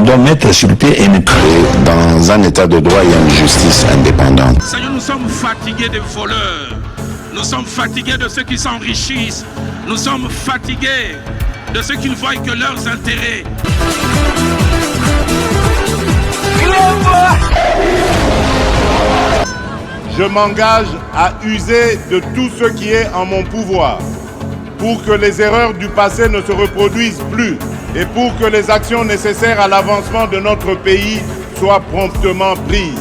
doit mettre sur le pied un État. Dans un État de droit, il y a une justice indépendante. Seigneur, nous sommes fatigués des voleurs. Nous sommes fatigués de ceux qui s'enrichissent. Nous sommes fatigués de ceux qui ne voient que leurs intérêts. Je m'engage à user de tout ce qui est en mon pouvoir pour que les erreurs du passé ne se reproduisent plus et pour que les actions nécessaires à l'avancement de notre pays soient promptement prises.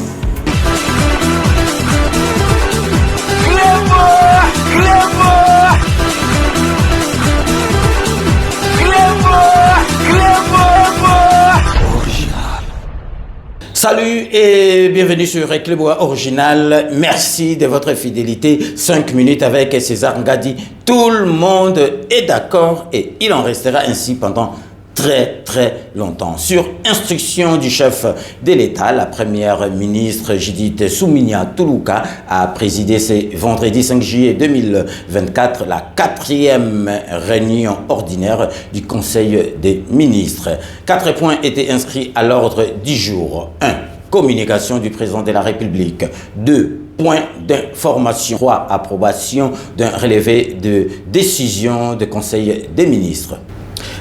Salut et bienvenue sur Clébois Original. Merci de votre fidélité. 5 minutes avec César Ngadi. Tout le monde est d'accord et il en restera ainsi pendant très longtemps. Sur instruction du chef de l'État, la première ministre Judith Suminwa Tuluka a présidé ce vendredi 5 juillet 2024 la 4e réunion ordinaire du Conseil des ministres. 4 points étaient inscrits à l'ordre du jour. 1. Communication du président de la République. 2. Point d'information. 3. Approbation d'un relevé de décision du Conseil des ministres.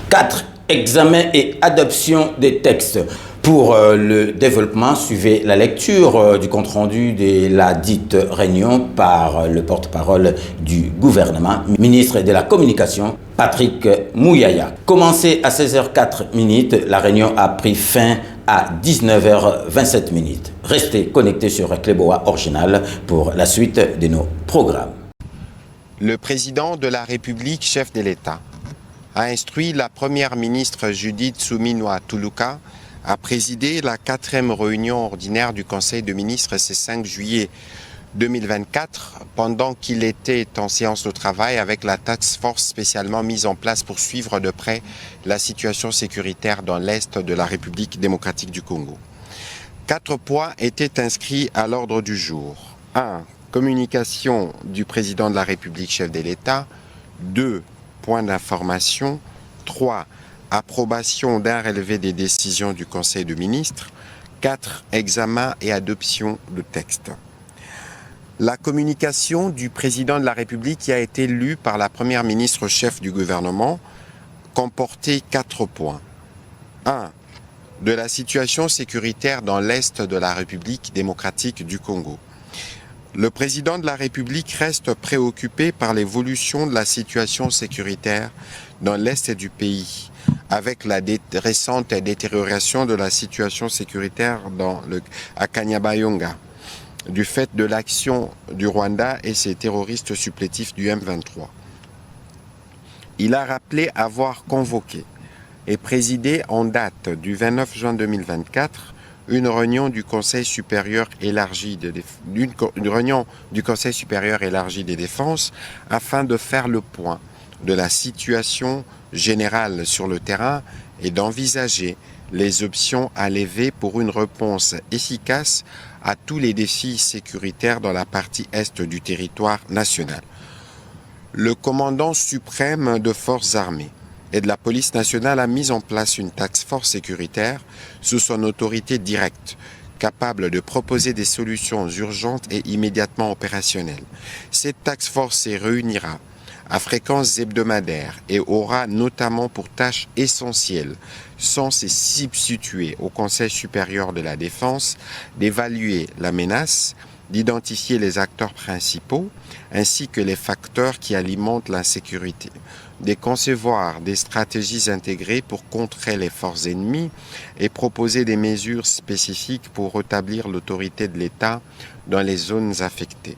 4. Examen et adoption des textes. Pour le développement, suivez la lecture du compte-rendu de la dite réunion par le porte-parole du gouvernement, ministre de la Communication, Patrick Muyaya. Commencé à 16h04, la réunion a pris fin à 19h27. Restez connectés sur Clébois Original pour la suite de nos programmes. Le président de la République, chef de l'État, a instruit la première ministre Judith Suminwa Tuluka à présider la 4e réunion ordinaire du Conseil des ministres ce 5 juillet 2024 pendant qu'il était en séance de travail avec la task force spécialement mise en place pour suivre de près la situation sécuritaire dans l'Est de la République démocratique du Congo. 4 points étaient inscrits à l'ordre du jour. 1. Communication du président de la République, chef de l'État. 2. Point d'information. 3. Approbation d'un relevé des décisions du Conseil des ministres. 4. Examen et adoption de texte. La communication du président de la République qui a été lue par la première ministre chef du gouvernement comportait 4 points. 1. De la situation sécuritaire dans l'Est de la République démocratique du Congo. Le président de la République reste préoccupé par l'évolution de la situation sécuritaire dans l'Est du pays, avec la récente détérioration de la situation sécuritaire à Kanyabayonga, du fait de l'action du Rwanda et ses terroristes supplétifs du M23. Il a rappelé avoir convoqué et présidé en date du 29 juin 2024 une réunion du Conseil supérieur élargi des défenses afin de faire le point de la situation générale sur le terrain et d'envisager les options à lever pour une réponse efficace à tous les défis sécuritaires dans la partie est du territoire national. Le commandant suprême de forces armées et de la police nationale a mis en place une task force sécuritaire sous son autorité directe, capable de proposer des solutions urgentes et immédiatement opérationnelles. Cette task force se réunira à fréquence hebdomadaire et aura notamment pour tâche essentielle, sans se substituer au Conseil supérieur de la défense, d'évaluer la menace, d'identifier les acteurs principaux ainsi que les facteurs qui alimentent l'insécurité, de concevoir des stratégies intégrées pour contrer les forces ennemies et proposer des mesures spécifiques pour rétablir l'autorité de l'État dans les zones affectées.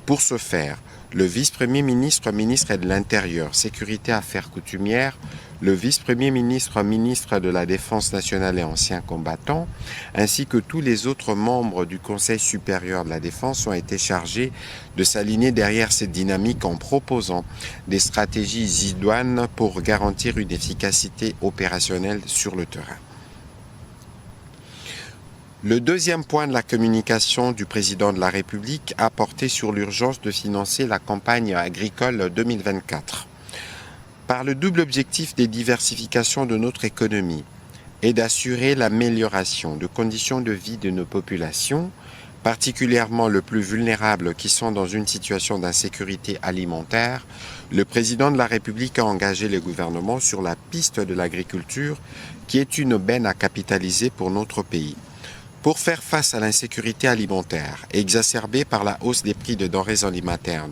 Pour ce faire, le vice-premier ministre, ministre de l'Intérieur, Sécurité, Affaires coutumières, le vice-premier ministre, ministre de la Défense nationale et anciens combattants, ainsi que tous les autres membres du Conseil supérieur de la Défense ont été chargés de s'aligner derrière cette dynamique en proposant des stratégies idoines pour garantir une efficacité opérationnelle sur le terrain. Le deuxième point de la communication du président de la République a porté sur l'urgence de financer la campagne agricole 2024. Par le double objectif des diversifications de notre économie est d'assurer l'amélioration de conditions de vie de nos populations, particulièrement les plus vulnérables qui sont dans une situation d'insécurité alimentaire. Le président de la République a engagé le gouvernement sur la piste de l'agriculture, qui est une aubaine à capitaliser pour notre pays. Pour faire face à l'insécurité alimentaire, exacerbée par la hausse des prix de denrées alimentaires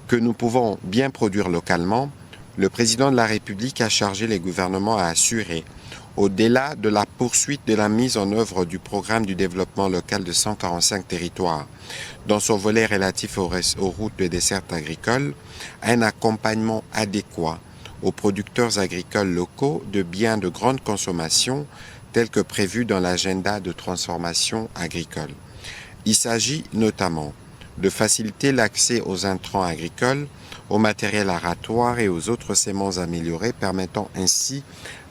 que nous pouvons bien produire localement, le président de la République a chargé les gouvernements à assurer, au-delà de la poursuite de la mise en œuvre du programme du développement local de 145 territoires, dans son volet relatif aux routes de dessert agricole, un accompagnement adéquat aux producteurs agricoles locaux de biens de grande consommation tels que prévus dans l'agenda de transformation agricole. Il s'agit notamment de faciliter l'accès aux intrants agricoles, au matériel aratoire et aux autres semences améliorées, permettant ainsi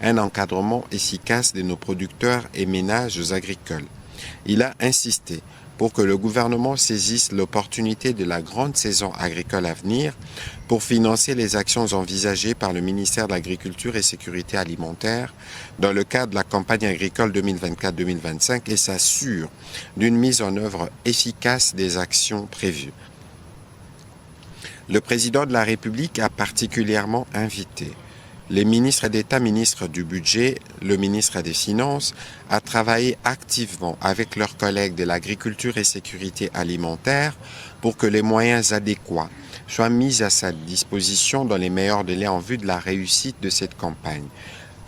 un encadrement efficace de nos producteurs et ménages agricoles. Il a insisté pour que le gouvernement saisisse l'opportunité de la grande saison agricole à venir pour financer les actions envisagées par le ministère de l'Agriculture et Sécurité alimentaire dans le cadre de la campagne agricole 2024-2025 et s'assure d'une mise en œuvre efficace des actions prévues. Le président de la République a particulièrement invité les ministres d'État, ministres du Budget, le ministre des Finances, à travailler activement avec leurs collègues de l'Agriculture et Sécurité alimentaire pour que les moyens adéquats soient mis à sa disposition dans les meilleurs délais en vue de la réussite de cette campagne.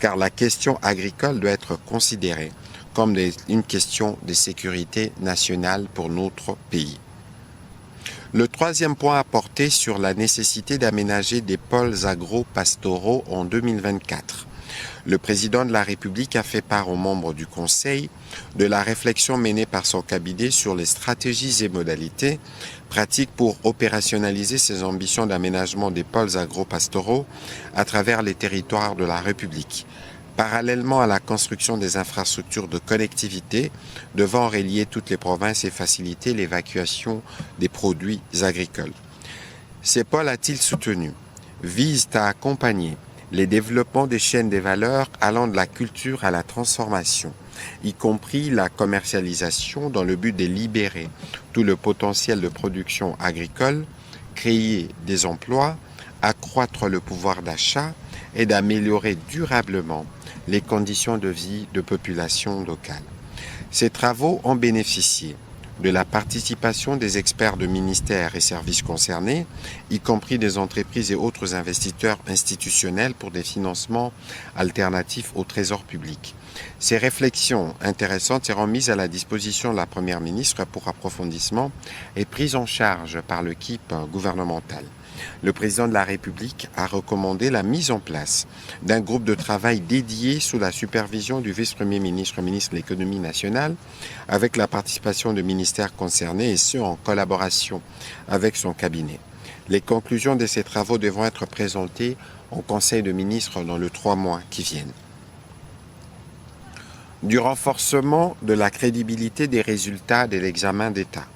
Car la question agricole doit être considérée comme une question de sécurité nationale pour notre pays. Le troisième point a porté sur la nécessité d'aménager des pôles agro-pastoraux en 2024. Le président de la République a fait part aux membres du Conseil de la réflexion menée par son cabinet sur les stratégies et modalités pratiques pour opérationnaliser ses ambitions d'aménagement des pôles agro-pastoraux à travers les territoires de la République. Parallèlement à la construction des infrastructures de connectivité devant relier toutes les provinces et faciliter l'évacuation des produits agricoles. Ces pôles, a-t-il soutenu, visent à accompagner les développements des chaînes des valeurs allant de la culture à la transformation, y compris la commercialisation dans le but de libérer tout le potentiel de production agricole, créer des emplois, accroître le pouvoir d'achat et d'améliorer durablement les conditions de vie de populations locales. Ces travaux ont bénéficié de la participation des experts de ministères et services concernés, y compris des entreprises et autres investisseurs institutionnels pour des financements alternatifs au trésor public. Ces réflexions intéressantes seront mises à la disposition de la Première ministre pour approfondissement et prise en charge par l'équipe gouvernementale. Le président de la République a recommandé la mise en place d'un groupe de travail dédié sous la supervision du vice-premier ministre, ministre de l'Économie nationale, avec la participation de ministères concernés et ce en collaboration avec son cabinet. Les conclusions de ces travaux devront être présentées au Conseil de ministres dans les 3 mois qui viennent. Du renforcement de la crédibilité des résultats de l'examen d'État.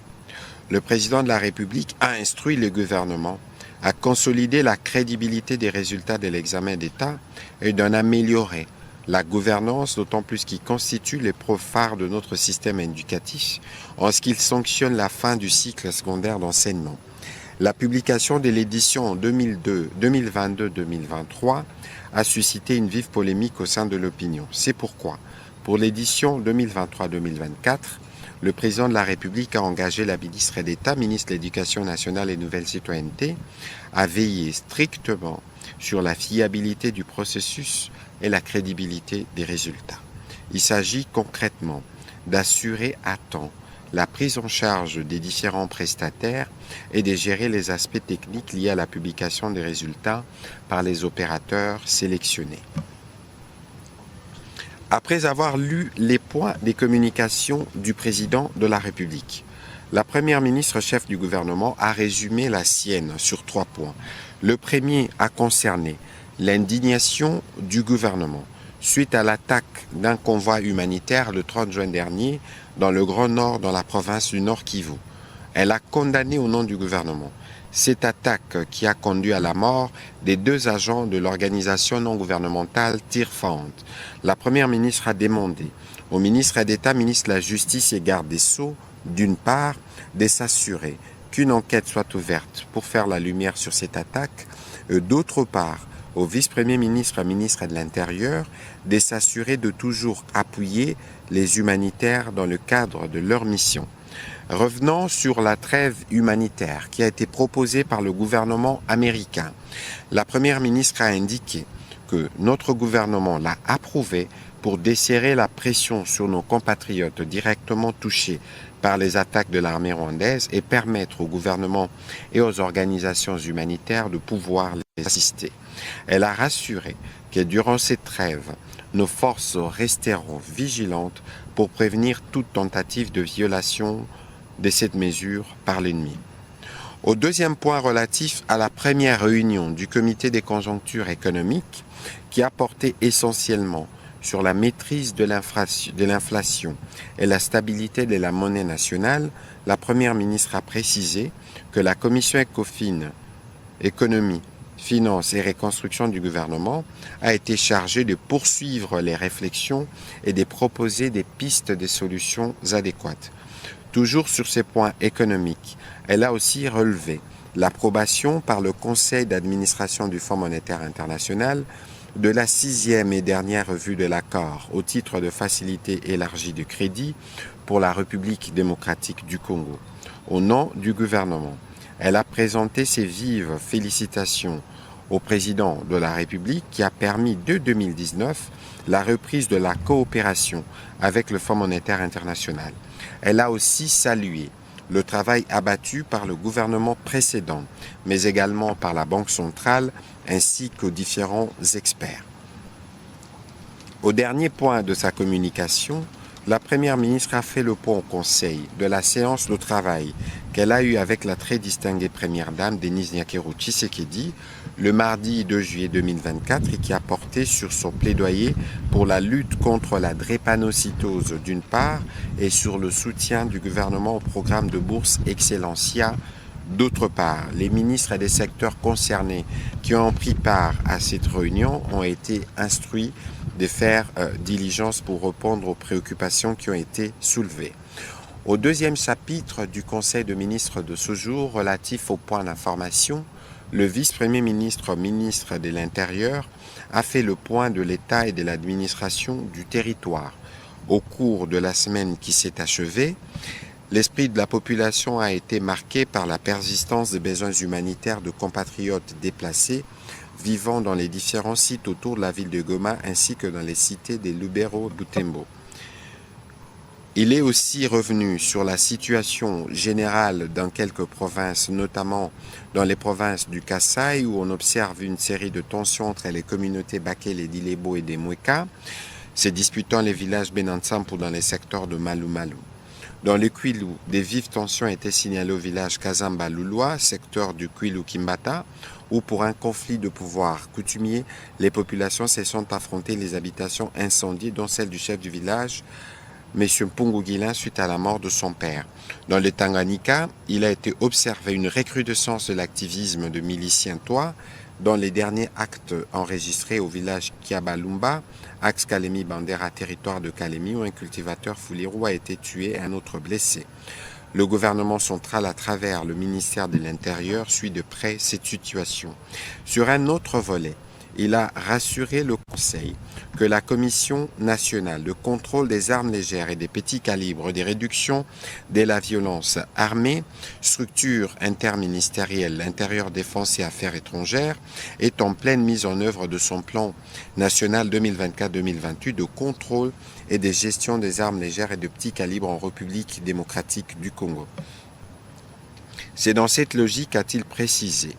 Le président de la République a instruit le gouvernement à consolider la crédibilité des résultats de l'examen d'État et d'en améliorer la gouvernance, d'autant plus qu'il constitue l'épreuve phare de notre système éducatif en ce qu'il sanctionne la fin du cycle secondaire d'enseignement. La publication de l'édition 2022-2023 a suscité une vive polémique au sein de l'opinion. C'est pourquoi, pour l'édition 2023-2024, le président de la République a engagé la ministre d'État, ministre de l'Éducation nationale et Nouvelle Citoyenneté, à veiller strictement sur la fiabilité du processus et la crédibilité des résultats. Il s'agit concrètement d'assurer à temps la prise en charge des différents prestataires et de gérer les aspects techniques liés à la publication des résultats par les opérateurs sélectionnés. Après avoir lu les points des communications du président de la République, la première ministre chef du gouvernement a résumé la sienne sur 3 points. Le premier a concerné l'indignation du gouvernement suite à l'attaque d'un convoi humanitaire le 30 juin dernier dans le Grand Nord, dans la province du Nord Kivu. Elle a condamné au nom du gouvernement Cette attaque qui a conduit à la mort des 2 agents de l'organisation non gouvernementale Tearfund. La première ministre a demandé au ministre d'État, ministre de la Justice et garde des Sceaux, d'une part, de s'assurer qu'une enquête soit ouverte pour faire la lumière sur cette attaque, et d'autre part, au vice-premier ministre et ministre de l'Intérieur, de s'assurer de toujours appuyer les humanitaires dans le cadre de leur mission. Revenons sur la trêve humanitaire qui a été proposée par le gouvernement américain. La première ministre a indiqué que notre gouvernement l'a approuvée pour desserrer la pression sur nos compatriotes directement touchés par les attaques de l'armée rwandaise et permettre au gouvernement et aux organisations humanitaires de pouvoir les assister. Elle a rassuré que durant cette trêve, nos forces resteront vigilantes pour prévenir toute tentative de violation de cette mesure par l'ennemi. Au deuxième point relatif à la première réunion du comité des conjonctures économiques qui a porté essentiellement sur la maîtrise de l'inflation et la stabilité de la monnaie nationale, la première ministre a précisé que la commission ECOFIN, économie, finances et reconstruction du gouvernement, a été chargée de poursuivre les réflexions et de proposer des pistes de solutions adéquates. Toujours sur ces points économiques, elle a aussi relevé l'approbation par le Conseil d'administration du Fonds monétaire international de la 6e et dernière revue de l'accord au titre de facilité élargie de crédit pour la République démocratique du Congo. Au nom du gouvernement, elle a présenté ses vives félicitations au président de la République qui a permis dès 2019 la reprise de la coopération avec le Fonds monétaire international. Elle a aussi salué le travail abattu par le gouvernement précédent, mais également par la Banque centrale ainsi qu'aux différents experts. Au dernier point de sa communication, la Première ministre a fait le point au Conseil de la séance de travail qu'elle a eue avec la très distinguée Première Dame Denise Nyakero Tshisekedi le mardi 2 juillet 2024 et qui a porté sur son plaidoyer pour la lutte contre la drépanocytose d'une part et sur le soutien du gouvernement au programme de bourse Excellencia d'autre part. Les ministres des secteurs concernés qui ont pris part à cette réunion ont été instruits de faire diligence pour répondre aux préoccupations qui ont été soulevées. Au deuxième chapitre du Conseil de ministres de ce jour relatif au point d'information, le vice-premier ministre, ministre de l'Intérieur, a fait le point de l'État et de l'administration du territoire. Au cours de la semaine qui s'est achevée, l'esprit de la population a été marqué par la persistance des besoins humanitaires de compatriotes déplacés vivant dans les différents sites autour de la ville de Goma ainsi que dans les cités de Lubero et Butembo. Il est aussi revenu sur la situation générale dans quelques provinces, notamment dans les provinces du Kasaï où on observe une série de tensions entre les communautés Bakele, d'Ilebo et des Mweka, se disputant les villages Benansampo dans les secteurs de Malu-Malu. Dans le Kwilu, des vives tensions étaient signalées au village Kazamba-Lulwa, secteur du Kwilu-Kimbata, où pour un conflit de pouvoir coutumier, les populations se sont affrontées les habitations incendiées, dont celle du chef du village, M. Mpungu Guilin, suite à la mort de son père. Dans le Tanganyika, il a été observé une recrudescence de l'activisme de miliciens Tois dans les derniers actes enregistrés au village Kiabalumba, axe Kalemi-Bandera, territoire de Kalemi, où un cultivateur Foulirou a été tué et un autre blessé. Le gouvernement central, à travers le ministère de l'Intérieur, suit de près cette situation. Sur un autre volet, il a rassuré le Conseil que la Commission nationale de contrôle des armes légères et des petits calibres, des réductions de la violence armée, structure interministérielle, l'intérieur, défense et affaires étrangères, est en pleine mise en œuvre de son plan national 2024-2028 de contrôle et de gestion des armes légères et de petits calibres en République démocratique du Congo. C'est dans cette logique, a-t-il précisé,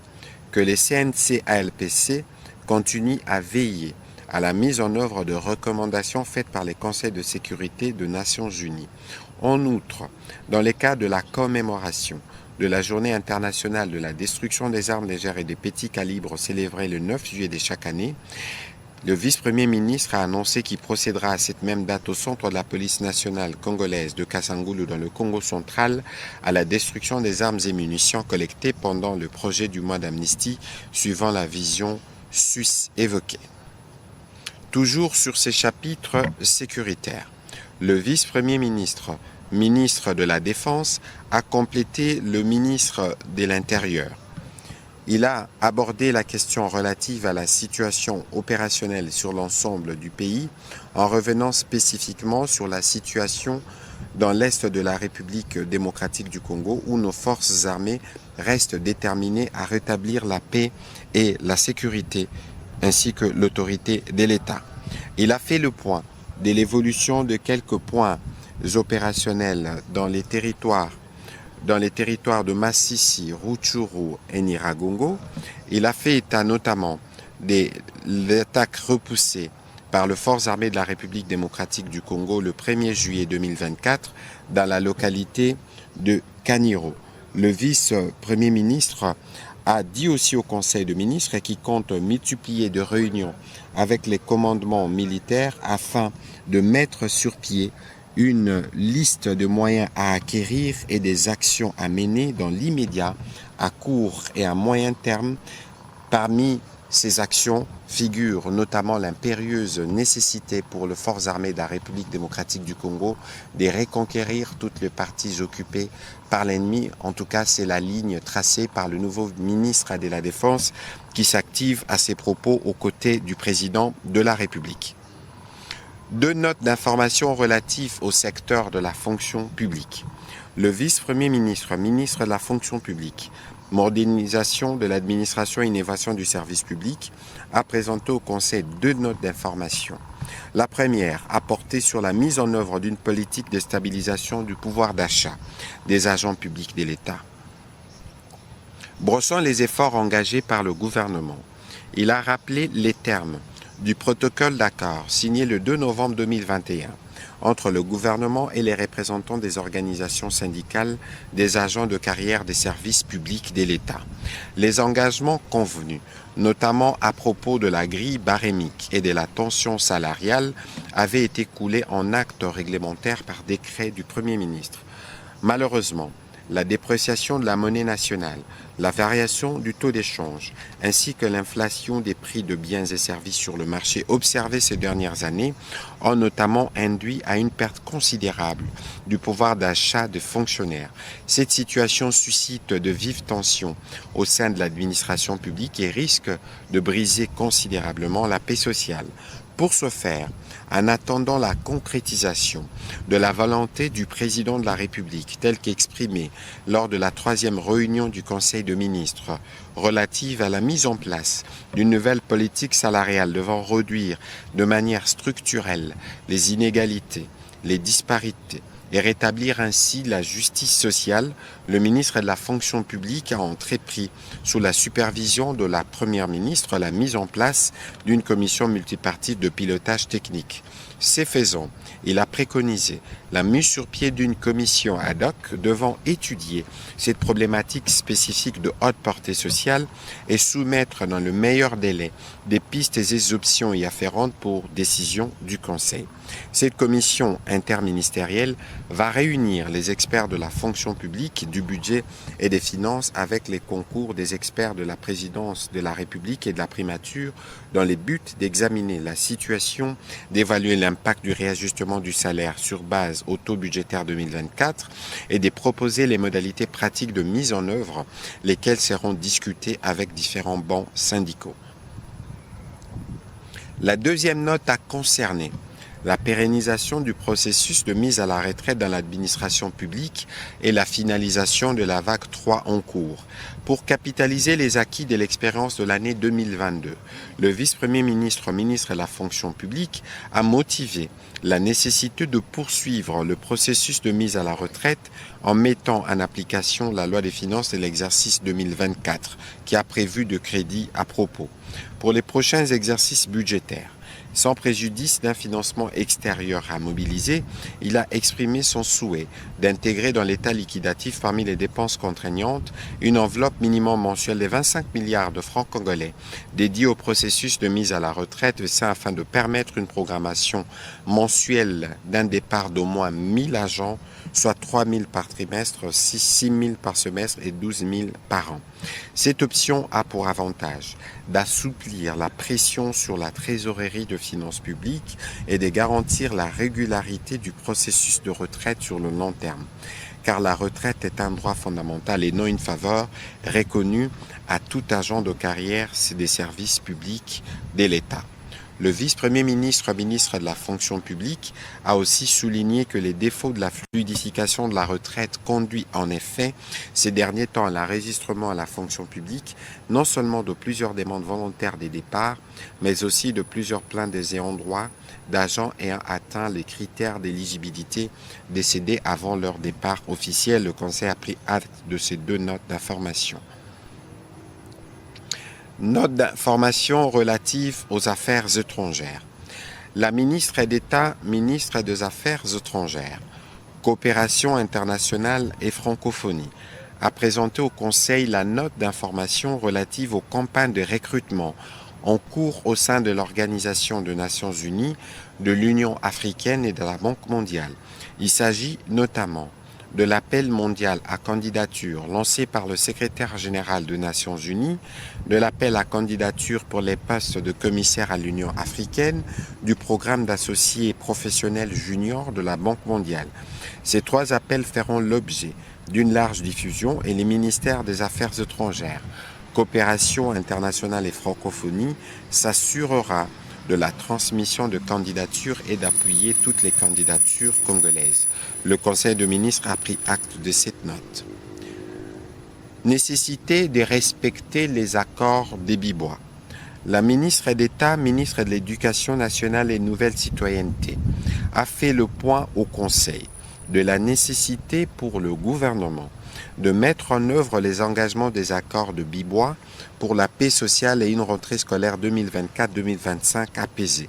que les CNC-ALPC continue à veiller à la mise en œuvre de recommandations faites par les conseils de sécurité des Nations Unies. En outre, dans le cas de la commémoration de la Journée internationale de la destruction des armes légères et des petits calibres célébrée le 9 juillet de chaque année, Le vice-premier ministre a annoncé qu'il procédera à cette même date au centre de la police nationale congolaise de Kasangulu dans le Congo central à la destruction des armes et munitions collectées pendant le projet du mois d'amnistie suivant la vision sus évoquée. Toujours sur ces chapitres sécuritaires, le vice-premier ministre, ministre de la Défense, a complété le ministre de l'Intérieur. Il a abordé la question relative à la situation opérationnelle sur l'ensemble du pays en revenant spécifiquement sur la situation dans l'est de la République démocratique du Congo où nos forces armées restent déterminées à rétablir la paix et la sécurité ainsi que l'autorité de l'État. Il a fait le point de l'évolution de quelques points opérationnels dans les territoires de Massissi, Rutshuru et Nyiragongo. Il a fait état notamment des attaques repoussées par les forces armées de la République démocratique du Congo le 1er juillet 2024 dans la localité de Kaniro. Le vice-premier ministre a dit aussi au Conseil de ministres qu'il compte multiplier de réunions avec les commandements militaires afin de mettre sur pied une liste de moyens à acquérir et des actions à mener dans l'immédiat, à court et à moyen terme. Parmi ces actions figure notamment l'impérieuse nécessité pour les forces armées de la République démocratique du Congo de reconquérir toutes les parties occupées par l'ennemi. En tout cas, c'est la ligne tracée par le nouveau ministre de la Défense qui s'active à ses propos aux côtés du président de la République. 2 notes d'information relatives au secteur de la fonction publique. Le vice-premier ministre, ministre de la fonction publique, modernisation de l'administration et innovation du service public, a présenté au Conseil 2 notes d'information. La première a porté sur la mise en œuvre d'une politique de stabilisation du pouvoir d'achat des agents publics de l'État. Brossant les efforts engagés par le gouvernement, il a rappelé les termes du protocole d'accord signé le 2 novembre 2021 entre le gouvernement et les représentants des organisations syndicales des agents de carrière des services publics de l'État. Les engagements convenus, notamment à propos de la grille barémique et de la tension salariale, avaient été coulés en actes réglementaires par décret du Premier ministre. Malheureusement, la dépréciation de la monnaie nationale, la variation du taux d'échange, ainsi que l'inflation des prix de biens et services sur le marché observée ces dernières années ont notamment induit à une perte considérable du pouvoir d'achat des fonctionnaires. Cette situation suscite de vives tensions au sein de l'administration publique et risque de briser considérablement la paix sociale. Pour ce faire, en attendant la concrétisation de la volonté du président de la République, telle qu'exprimée lors de la 3e réunion du Conseil de ministres relative à la mise en place d'une nouvelle politique salariale devant réduire de manière structurelle les inégalités, les disparités et rétablir ainsi la justice sociale, le ministre de la fonction publique a entrepris, sous la supervision de la Première ministre, la mise en place d'une commission multipartite de pilotage technique. Ce faisant, il a préconisé la mise sur pied d'une commission ad hoc devant étudier cette problématique spécifique de haute portée sociale et soumettre dans le meilleur délai des pistes et des options y afférentes pour décision du Conseil. Cette commission interministérielle va réunir les experts de la fonction publique, du budget et des finances avec les concours des experts de la présidence de la République et de la primature dans le but d'examiner la situation, d'évaluer l'impact du réajustement du salaire sur base au taux budgétaire 2024 et de proposer les modalités pratiques de mise en œuvre, lesquelles seront discutées avec différents bancs syndicaux. La deuxième note a concerné la pérennisation du processus de mise à la retraite dans l'administration publique et la finalisation de la vague 3 en cours. Pour capitaliser les acquis de l'expérience de l'année 2022, le vice-premier ministre, ministre de la fonction publique, a motivé la nécessité de poursuivre le processus de mise à la retraite en mettant en application la loi des finances de l'exercice 2024 qui a prévu de crédits à propos. Pour les prochains exercices budgétaires, Sans préjudice d'un financement extérieur à mobiliser, il a exprimé son souhait d'intégrer dans l'état liquidatif parmi les dépenses contraignantes une enveloppe minimum mensuelle de 25 milliards de francs congolais dédiée au processus de mise à la retraite, et ça afin de permettre une programmation mensuelle d'un départ d'au moins 1000 agents, soit 3 000 par trimestre, 6 000 par semestre et 12 000 par an. Cette option a pour avantage d'assouplir la pression sur la trésorerie de finances publiques et de garantir la régularité du processus de retraite sur le long terme. Car la retraite est un droit fondamental et non une faveur reconnue à tout agent de carrière des services publics de l'État. Le vice-premier ministre, ministre de la fonction publique, a aussi souligné que les défauts de la fluidification de la retraite conduit en effet ces derniers temps à l'enregistrement à la fonction publique, non seulement de plusieurs demandes volontaires des départs, mais aussi de plusieurs plaintes des ayants droit d'agents ayant atteint les critères d'éligibilité décédés avant leur départ officiel. Le Conseil a pris acte de ces deux notes d'information. Note d'information relative aux affaires étrangères. La ministre d'État, ministre des Affaires étrangères, coopération internationale et francophonie, a présenté au Conseil la note d'information relative aux campagnes de recrutement en cours au sein de l'Organisation des Nations Unies, de l'Union africaine et de la Banque mondiale. Il s'agit notamment de l'appel mondial à candidature lancé par le secrétaire général des Nations Unies, de l'appel à candidature pour les postes de commissaire à l'Union africaine, du programme d'associés professionnels juniors de la Banque mondiale. Ces trois appels feront l'objet d'une large diffusion et les ministères des Affaires étrangères, coopération internationale et francophonie s'assurera de la transmission de candidatures et d'appuyer toutes les candidatures congolaises. Le Conseil de ministres a pris acte de cette note. Nécessité de respecter les accords des Bibois. La ministre d'État, ministre de l'Éducation nationale et Nouvelle Citoyenneté, a fait le point au Conseil de la nécessité pour le gouvernement de mettre en œuvre les engagements des accords de Bibois pour la paix sociale et une rentrée scolaire 2024-2025 apaisée.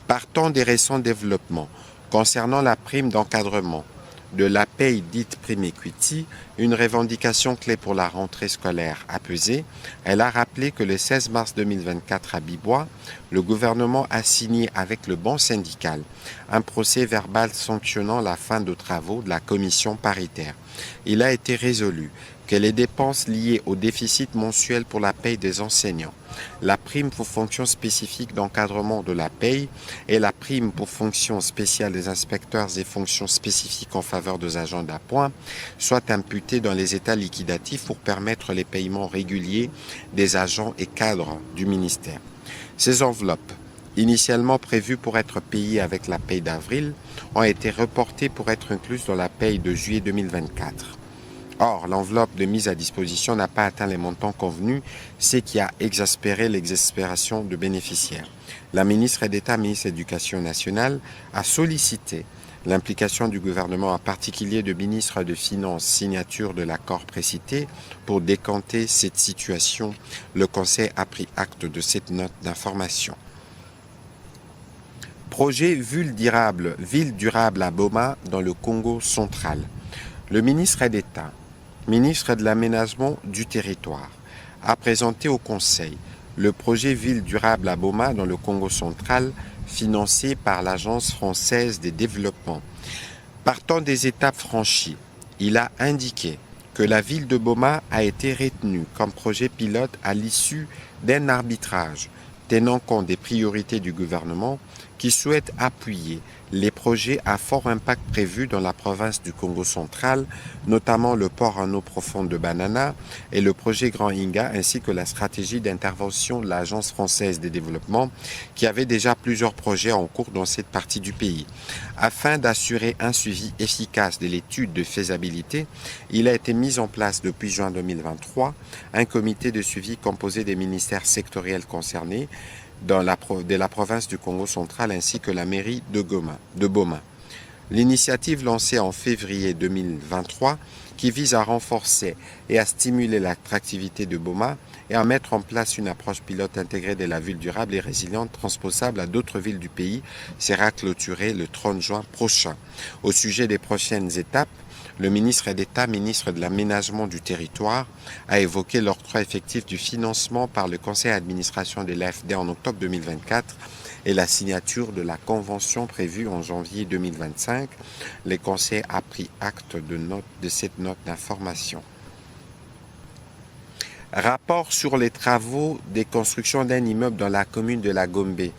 Partant des récents développements concernant la prime d'encadrement de la paye dite prime equity, une revendication clé pour la rentrée scolaire apaisée, elle a rappelé que le 16 mars 2024 à Bibois, le gouvernement a signé avec le banc syndical un procès verbal sanctionnant la fin de travaux de la commission paritaire. Il a été résolu que les dépenses liées au déficit mensuel pour la paye des enseignants, la prime pour fonction spécifique d'encadrement de la paye et la prime pour fonction spéciale des inspecteurs et fonctions spécifiques en faveur des agents d'appoint soient imputées dans les états liquidatifs pour permettre les paiements réguliers des agents et cadres du ministère. Ces enveloppes, initialement prévues pour être payées avec la paye d'avril, ont été reportées pour être incluses dans la paye de juillet 2024. Or, l'enveloppe de mise à disposition n'a pas atteint les montants convenus, ce qui a exaspéré l'exaspération de bénéficiaires. La ministre d'État, ministre de l'Éducation nationale, a sollicité l'implication du gouvernement, en particulier de ministre des Finances, signature de l'accord précité, pour décanter cette situation. Le Conseil a pris acte de cette note d'information. Projet ville durable à Boma dans le Congo central. Le ministre d'État, ministre de l'Aménagement du territoire, a présenté au Conseil le projet ville durable à Boma dans le Congo central, financé par l'Agence française de développement. Partant des étapes franchies, il a indiqué que la ville de Boma a été retenue comme projet pilote à l'issue d'un arbitrage tenant compte des priorités du gouvernement qui souhaite appuyer les projets à fort impact prévus dans la province du Congo central, notamment le port en eau profonde de Banana et le projet Grand Inga, ainsi que la stratégie d'intervention de l'Agence française de développement, qui avait déjà plusieurs projets en cours dans cette partie du pays. Afin d'assurer un suivi efficace de l'étude de faisabilité, il a été mis en place depuis juin 2023 un comité de suivi composé des ministères sectoriels concernés, de la province du Congo central ainsi que la mairie de Boma. L'initiative lancée en février 2023 qui vise à renforcer et à stimuler l'attractivité de Boma et à mettre en place une approche pilote intégrée de la ville durable et résiliente transposable à d'autres villes du pays sera clôturée le 30 juin prochain. Au sujet des prochaines étapes, le ministre d'État, ministre de l'Aménagement du Territoire, a évoqué l'octroi effectif du financement par le conseil d'administration de l'AFD en octobre 2024 et la signature de la convention prévue en janvier 2025. Le conseil a pris acte de cette note d'information. Rapport sur les travaux des constructions d'un immeuble dans la commune de la Gombe,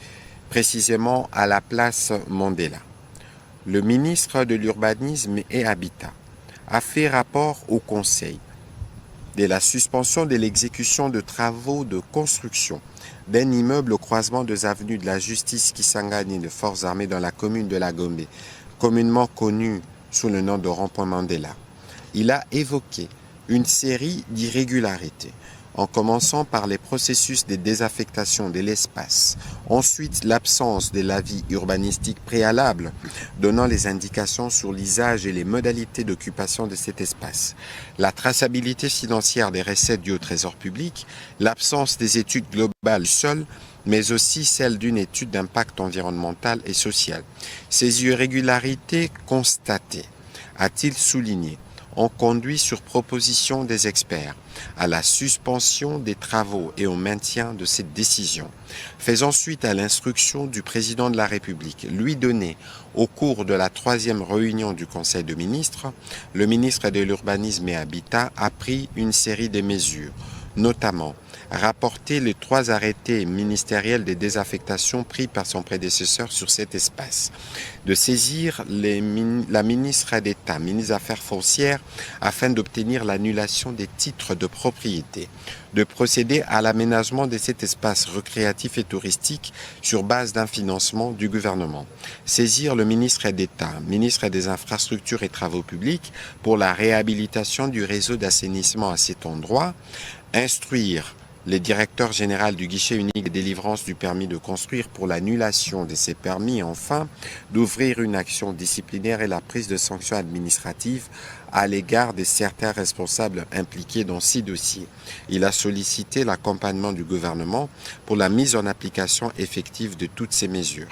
précisément à la place Mandela. Le ministre de l'Urbanisme et Habitat a fait rapport au Conseil de la suspension de l'exécution de travaux de construction d'un immeuble au croisement des avenues de la Justice Kisangani de Forces armées dans la commune de la Gombe, communément connue sous le nom de rond-point Mandela. Il a évoqué une série d'irrégularités, en commençant par les processus de désaffectation de l'espace, ensuite l'absence de l'avis urbanistique préalable donnant les indications sur l'usage et les modalités d'occupation de cet espace, la traçabilité financière des recettes dues au trésor public, l'absence des études globales du sol, mais aussi celle d'une étude d'impact environnemental et social. Ces irrégularités constatées, a-t-il souligné, ont conduit sur proposition des experts à la suspension des travaux et au maintien de cette décision. Faisant suite à l'instruction du président de la République, lui donnée au cours de la 3e réunion du Conseil des ministres, le ministre de l'Urbanisme et Habitat a pris une série de mesures, notamment rapporter les 3 arrêtés ministériels de désaffectation pris par son prédécesseur sur cet espace, de saisir la ministre d'État, ministre des Affaires foncières, afin d'obtenir l'annulation des titres de propriété, de procéder à l'aménagement de cet espace récréatif et touristique sur base d'un financement du gouvernement, saisir le ministre d'État, ministre des Infrastructures et Travaux publics, pour la réhabilitation du réseau d'assainissement à cet endroit, instruire le directeur général du guichet unique de délivrance du permis de construire pour l'annulation de ces permis, enfin, d'ouvrir une action disciplinaire et la prise de sanctions administratives à l'égard de certains responsables impliqués dans ces dossiers. Il a sollicité l'accompagnement du gouvernement pour la mise en application effective de toutes ces mesures.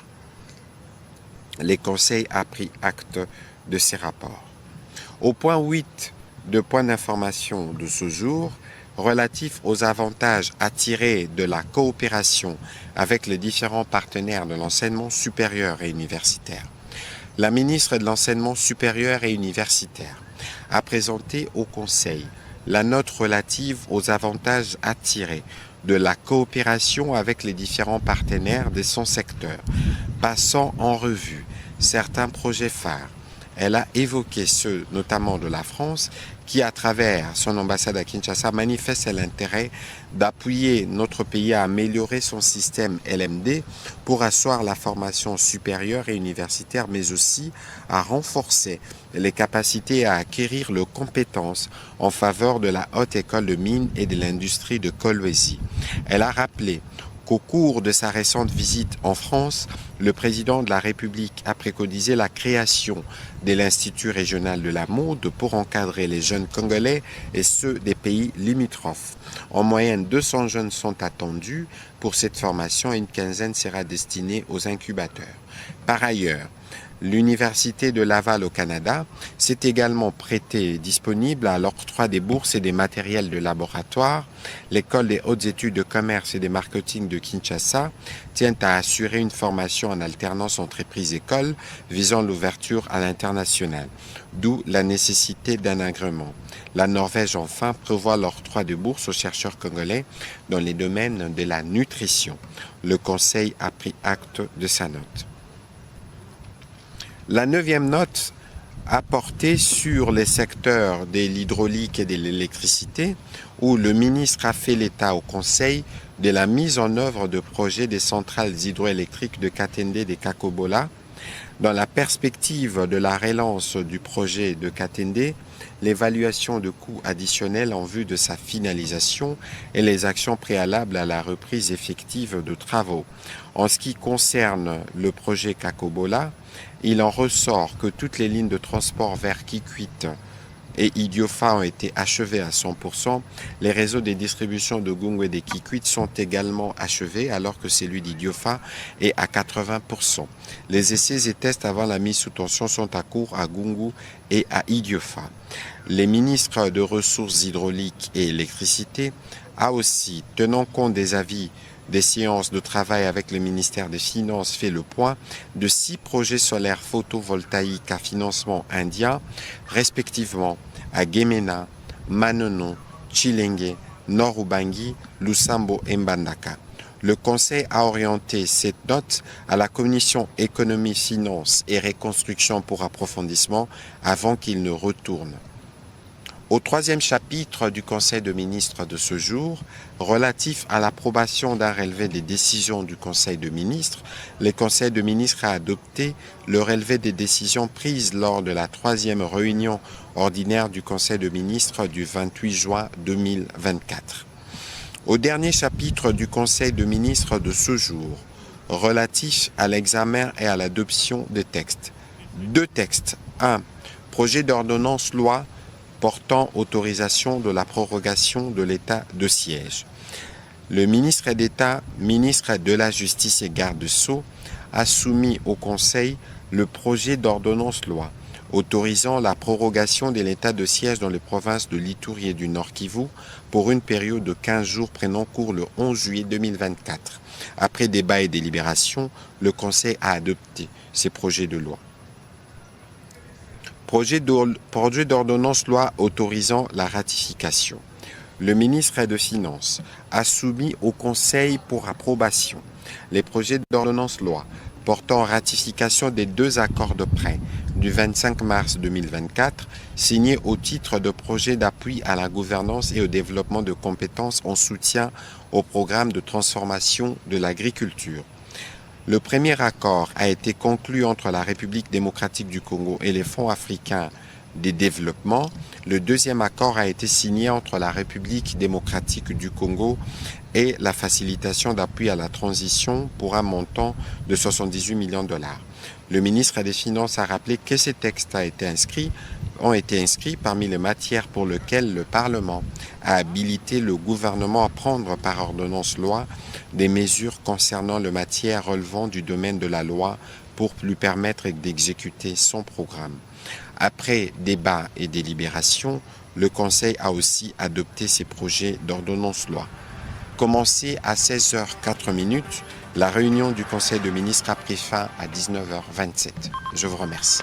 Le Conseil a pris acte de ces rapports. Au point 8 de point d'information de ce jour, relatif aux avantages à tirer de la coopération avec les différents partenaires de l'enseignement supérieur et universitaire. La ministre de l'Enseignement supérieur et universitaire a présenté au Conseil la note relative aux avantages à tirer de la coopération avec les différents partenaires de son secteur, passant en revue certains projets phares. Elle a évoqué ceux notamment de la France qui, à travers son ambassade à Kinshasa, manifeste l'intérêt d'appuyer notre pays à améliorer son système LMD pour asseoir la formation supérieure et universitaire, mais aussi à renforcer les capacités à acquérir les compétences en faveur de la haute école de mines et de l'industrie de Kolwezi. Elle a rappelé qu'au cours de sa récente visite en France, le président de la République a préconisé la création de l'Institut régional de la mode pour encadrer les jeunes congolais et ceux des pays limitrophes. En moyenne, 200 jeunes sont attendus pour cette formation et une quinzaine sera destinée aux incubateurs. Par ailleurs, l'Université de Laval au Canada s'est également prêtée disponible à l'octroi des bourses et des matériels de laboratoire. L'École des hautes études de commerce et de marketing de Kinshasa tient à assurer une formation en alternance entreprise-école visant l'ouverture à l'international, d'où la nécessité d'un agrément. La Norvège, enfin, prévoit l'octroi de bourses aux chercheurs congolais dans les domaines de la nutrition. Le Conseil a pris acte de sa note. La 9e note a porté sur les secteurs de l'hydraulique et de l'électricité, où le ministre a fait l'état au Conseil de la mise en œuvre de projets des centrales hydroélectriques de Katende et de Kakobola, Dans la perspective de la relance du projet de Katende, l'évaluation de coûts additionnels en vue de sa finalisation et les actions préalables à la reprise effective de travaux. En ce qui concerne le projet Kakobola, il en ressort que toutes les lignes de transport vers Kikwit et Idiofa ont été achevés à 100%. Les réseaux de distribution de Gungu et de Kikwit sont également achevés alors que celui d'Idiofa est à 80%. Les essais et tests avant la mise sous tension sont à cours à Gungu et à Idiofa. Les ministres de ressources hydrauliques et électricité a aussi, tenant compte des avis des séances de travail avec le ministère des Finances, fait le point de 6 projets solaires photovoltaïques à financement indien, respectivement à Gemena, Manono, Chilenge, Nord-Ubangi, Lusambo et Mbandaka. Le Conseil a orienté cette note à la Commission économie, finances et reconstruction pour approfondissement avant qu'il ne retourne. Au 3e chapitre du Conseil de ministres de ce jour, relatif à l'approbation d'un relevé des décisions du Conseil de ministres, le Conseil de ministres a adopté le relevé des décisions prises lors de la 3e réunion ordinaire du Conseil de ministres du 28 juin 2024. Au dernier chapitre du Conseil de ministres de ce jour, relatif à l'examen et à l'adoption des textes. 2 textes. 1. Projet d'ordonnance loi portant autorisation de la prorogation de l'état de siège. Le ministre d'État, ministre de la Justice et garde-sceau, a soumis au Conseil le projet d'ordonnance loi autorisant la prorogation de l'état de siège dans les provinces de l'Ituri et du Nord Kivu pour une période de 15 jours prenant cours le 11 juillet 2024. Après débat et délibération, le Conseil a adopté ces projets de loi. Projet d'ordonnance loi autorisant la ratification. Le ministre des Finances a soumis au Conseil pour approbation les projets d'ordonnance loi portant ratification des 2 accords de prêt du 25 mars 2024 signés au titre de projet d'appui à la gouvernance et au développement de compétences en soutien au programme de transformation de l'agriculture. Le premier accord a été conclu entre la République démocratique du Congo et les fonds africains de développement. Le deuxième accord a été signé entre la République démocratique du Congo et la facilitation d'appui à la transition pour un montant de 78 millions de dollars. Le ministre des Finances a rappelé que ces textes ont été inscrits parmi les matières pour lesquelles le Parlement a habilité le gouvernement à prendre par ordonnance loi des mesures concernant les matières relevant du domaine de la loi pour lui permettre d'exécuter son programme. Après débat et délibération, le Conseil a aussi adopté ces projets d'ordonnance loi. Commencé à 16h04, la réunion du Conseil de ministres a pris fin à 19h27. Je vous remercie.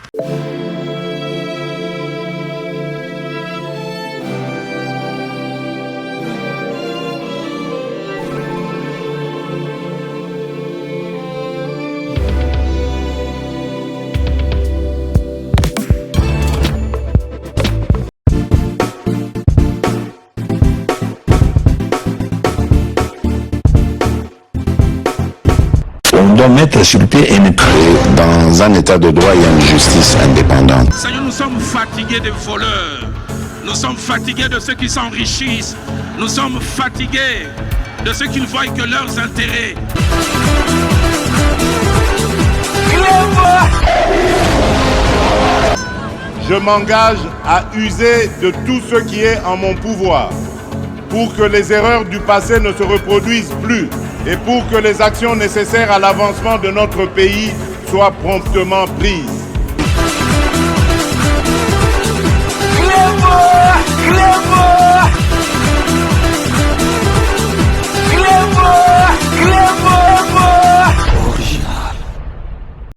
On doit mettre sur pied et mettre dans un état de droit et une justice indépendante. Seigneur, nous sommes fatigués des voleurs. Nous sommes fatigués de ceux qui s'enrichissent. Nous sommes fatigués de ceux qui ne voient que leurs intérêts. Je m'engage à user de tout ce qui est en mon pouvoir pour que les erreurs du passé ne se reproduisent plus et pour que les actions nécessaires à l'avancement de notre pays soient promptement prises.